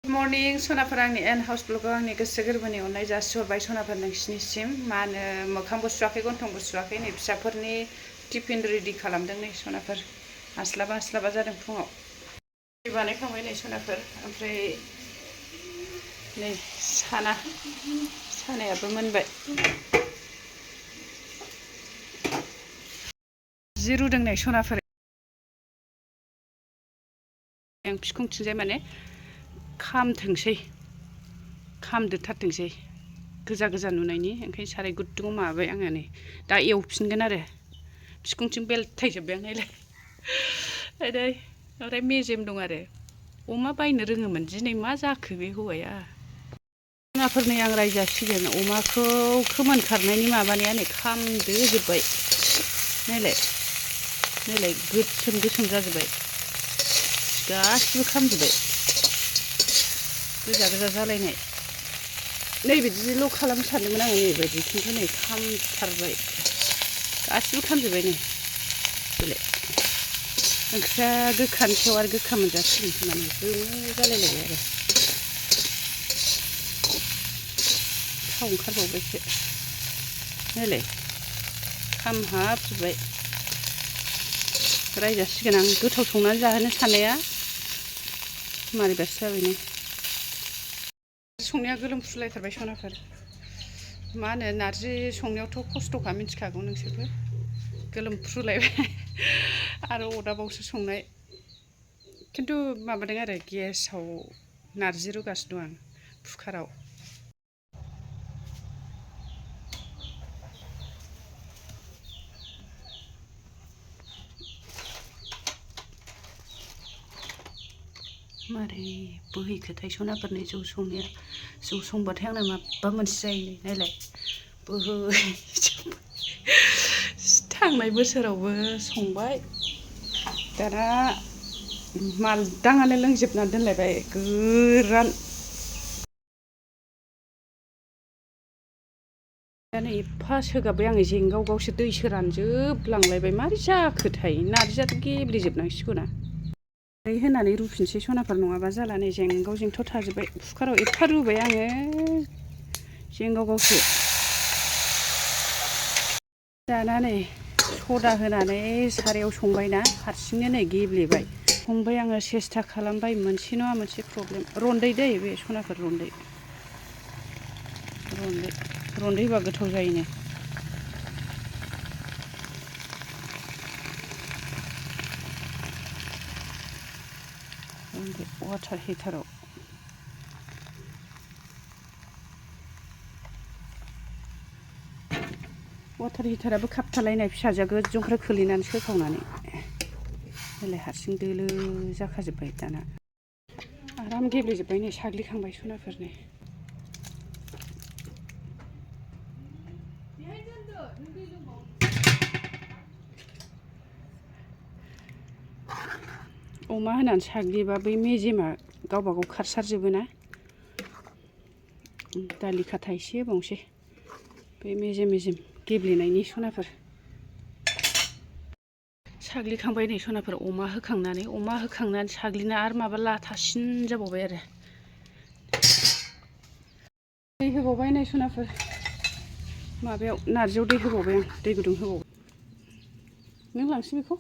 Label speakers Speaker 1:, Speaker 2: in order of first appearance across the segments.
Speaker 1: morning सनाफोर आंनि N house ब्लगाव आंनि गोसो गोरबोनि अननाय जासिहरबाय सनाफोर नोंसिनिसिम मा होनो मोखांबो सुवाखै गन्थंबो सुवाखै नै फिसाफोरनि टिफिन रेडि खालामदों नै सनाफोर हास्लाबा जादों फुङाव बानायखांबाय नै सनाफोर ओमफ्राय नै सानायाबो मोनबाय जि रुदों नै सनाफोर आं फिखुंथिंजाय माने खामदोथारथोंसै गोजा नुनायनि ओंखायनो साराय गुदुङाव माबाबाय आङो नै दा एवफिनगोन आरो फिखुंथिं बेलथायजोब्बाय आं नायलाय ओमफ्राय मेजेम दं आरो अमा बायनो रोङोमोन दिनै मा जाखो बे हौवाया जोंहाफोरनि आं रायजासिगोन अमाखौ खोमोन खारनायनि माबानाया नै खामदोजोब्बाय नायलाय गोसोम जाजोब्बाय गासिबो खामजोब्बाय गोजा जालायनाय नै बिदिल' खालामनो सानदोंमोन आङो नैबायदि खिन्थु नै खामथारबाय गासिबो खामजोब्बाय नै बेलाय ओंख्रिया गोखानि सायाव आरो गोखा मोनजासिगोन खोमा नै गोमो जालायलायबाय आरो थाव ओंखारबावबायसो नायलाय खामहाबजोब्बाय रायजासिगोन आं गोथाव संनानै जाहोनो साननाया मारैबासो जाबाय नै संनाया गोलोमफ्रुलायथारबाय सनाफोर मा होनो नारजि संनायावथ' खस्थ'खा मिथिखागौ नोंसोरबो गोलोमफ्रुलायबाय आरो अरदाबावसो संनाय खिन्थु माबादों आरो गेसाव नारजि रुगासिनो दं आं कुकाराव मारै बोहैखोथाय सनाफोरनि जौ संनाया जौ संबाथाय आंना माबा मोनसे जायो नायलाय थांनाय बोसोरावबो संबाय दाना मालदाङानो लोंजोबनानै दोनलायबाय गोरान दा नै एफा सोगाबबाय आङो जेंगावगावसो दैसो रानजोबलांलायबाय मारै जाखोथाय नारजियाथ' गेब्लेजोबनांसिगौ ना दै होनानै रुफिनसै सनाफोर नङाबा जाला नै जेंगाव थाजोब्बाय कुकाराव एफा रुबाय आङो जेंगावगावसो दाना नै सदा होनानै सारायाव संबायना हारसिंनो नै गेब्लेबाय संबाय आङो सेस्था खालामबाय मोनसे नङा मोनसे प्रब्लेम रन्दै दै बे सनाफोर रन्दै होबा गोथाव जायोनो वाटार हिटाराव वाटार हिटाराबो खाबथालायनाय फिसाजोआ गोजौनिफ्राय खोलैनानै सोखावनानै नायलाय हारसिं दोलो जाखाजोब्बाय दाना आराम गेब्लेजोब्बाय नै साग्लिखांबाय सनाफोरनि अमा होनानै साग्लियोबा बै मेजेमा गावबा गाव खारसारजोबो ना दालि खाथा एसे होबावनोसै बे मेजेम गेब्लेनायनि सनाफोर साग्लिखांबाय नै सनाफोर अमा होखांनानै साग्लिना आरो माबा लाथासिन जाबावबाय आरो दै होबावबाय नै सनाफोर माबायाव नारजियाव दै होबावबाय आं दै गुदुं होबावबाय नों लांसै बेखौ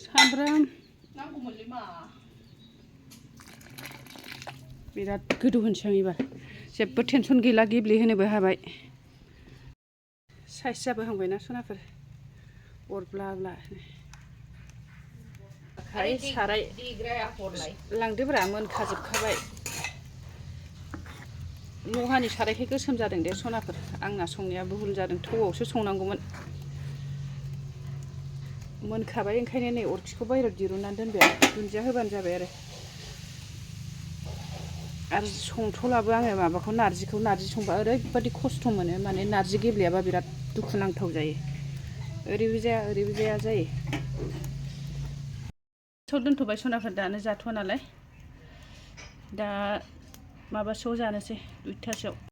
Speaker 1: सामब्राम नांगौमोनलै मा बिराद गोदौ होनसै आं एबार जेबो टेनसन गैला गेब्लेहोनोबो हाबाय साइज जाबोहांबायना सनाफोर अर ब्ला साराय लांदोब्रा मोनखाजोबखाबाय लहानि सारायखाय गोसोम जादों दे सनाफोर आंना संनाया भुल जादों थौआवसो संनांगौमोन मोनखाबाय ओंखायनो नै अरखिखौ बाहेरायाव दिरुननानै दोनबाय दुन्दिया होबानो जाबाय आरो संथ'लाबो आङो माबाखौ नारजि संबा ओरैबादि खस्थ' मोनो माने नारजि गेब्लेयाबा बिराद दुखुनांथाव जायो ओरैबो जाया जायो दोनथ'बाय सनाफोर दानो जाथ'वा नालाय दा माबासोआव जानोसै 2टासोआव